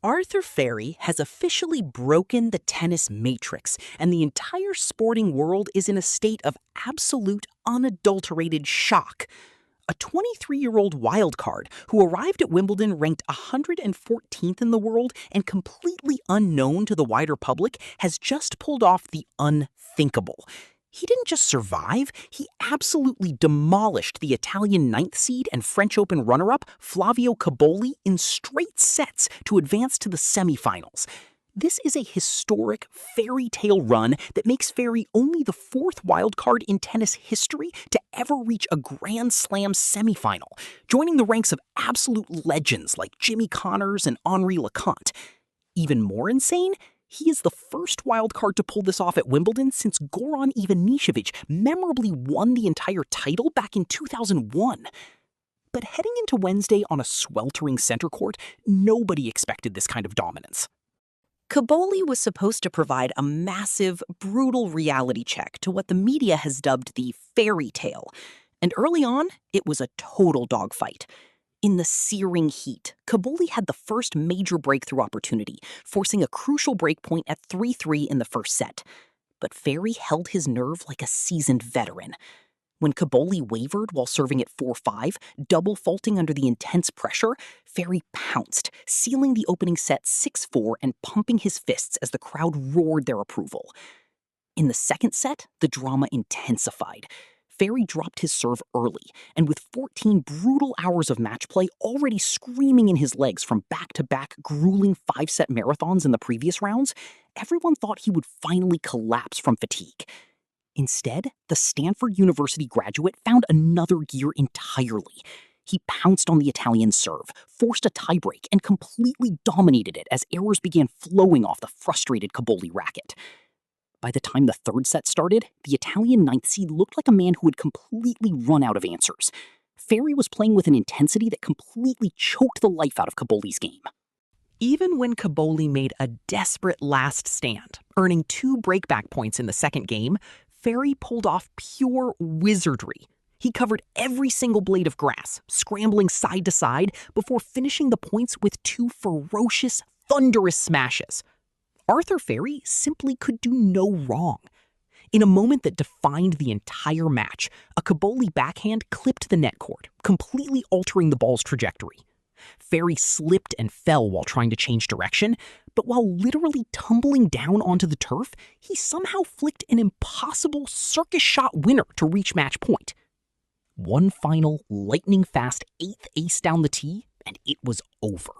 Arthur Fery has officially broken the tennis matrix, and the entire sporting world is in a state of absolute, unadulterated shock. A 23-year-old wildcard who arrived at Wimbledon ranked 114th in the world and completely unknown to the wider public has just pulled off the unthinkable. He didn't just survive, he absolutely demolished the Italian ninth seed and French Open runner-up Flavio Cobolli in straight sets to advance to the semifinals. This is a historic fairy tale run that makes Fery only the fourth wildcard in tennis history to ever reach a Grand Slam semifinal, joining the ranks of absolute legends like Jimmy Connors and Henri Leconte. Even more insane, he is the first wildcard to pull this off at Wimbledon since Goran Ivanišević memorably won the entire title back in 2001. But heading into Wednesday on a sweltering center court, nobody expected this kind of dominance. Cobolli was supposed to provide a massive, brutal reality check to what the media has dubbed the fairy tale, and early on, it was a total dogfight. In the searing heat, Cobolli had the first major breakthrough opportunity, forcing a crucial breakpoint at 3-3 in the first set. But Fery held his nerve like a seasoned veteran. When Cobolli wavered while serving at 4-5, double faulting under the intense pressure, Fery pounced, sealing the opening set 6-4 and pumping his fists as the crowd roared their approval. In the second set, the drama intensified. Fery dropped his serve early, and with 14 brutal hours of match play already screaming in his legs from back-to-back grueling 5-set marathons in the previous rounds, everyone thought he would finally collapse from fatigue. Instead, the Stanford University graduate found another gear entirely. He pounced on the Italian serve, forced a tiebreak, and completely dominated it as errors began flowing off the frustrated Cobolli racket. By the time the third set started, the Italian ninth seed looked like a man who had completely run out of answers. Fery was playing with an intensity that completely choked the life out of Cobolli's game. Even when Cobolli made a desperate last stand, earning 2 breakback points in the second game, Fery pulled off pure wizardry. He covered every single blade of grass, scrambling side to side before finishing the points with 2 ferocious, thunderous smashes. Arthur Fery simply could do no wrong. In a moment that defined the entire match, a Cobolli backhand clipped the net cord, completely altering the ball's trajectory. Fery slipped and fell while trying to change direction, but while literally tumbling down onto the turf, he somehow flicked an impossible circus shot winner to reach match point. One final, lightning-fast 8th ace down the tee, and it was over.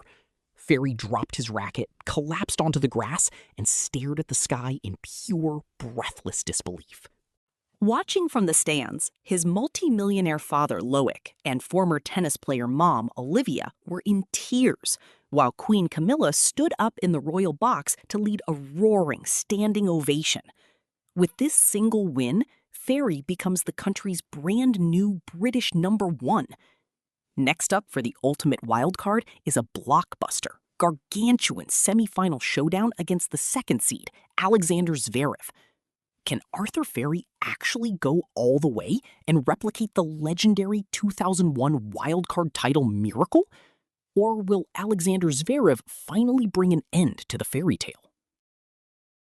Fery dropped his racket, collapsed onto the grass, and stared at the sky in pure, breathless disbelief. Watching from the stands, his multi-millionaire father, Loic, and former tennis player mom, Olivia, were in tears, while Queen Camilla stood up in the royal box to lead a roaring, standing ovation. With this single win, Fery becomes the country's brand new British #1. Next up for the ultimate wildcard is a blockbuster, gargantuan semifinal showdown against the second seed, Alexander Zverev. Can Arthur Fery actually go all the way and replicate the legendary 2001 wildcard title miracle? Or will Alexander Zverev finally bring an end to the fairy tale?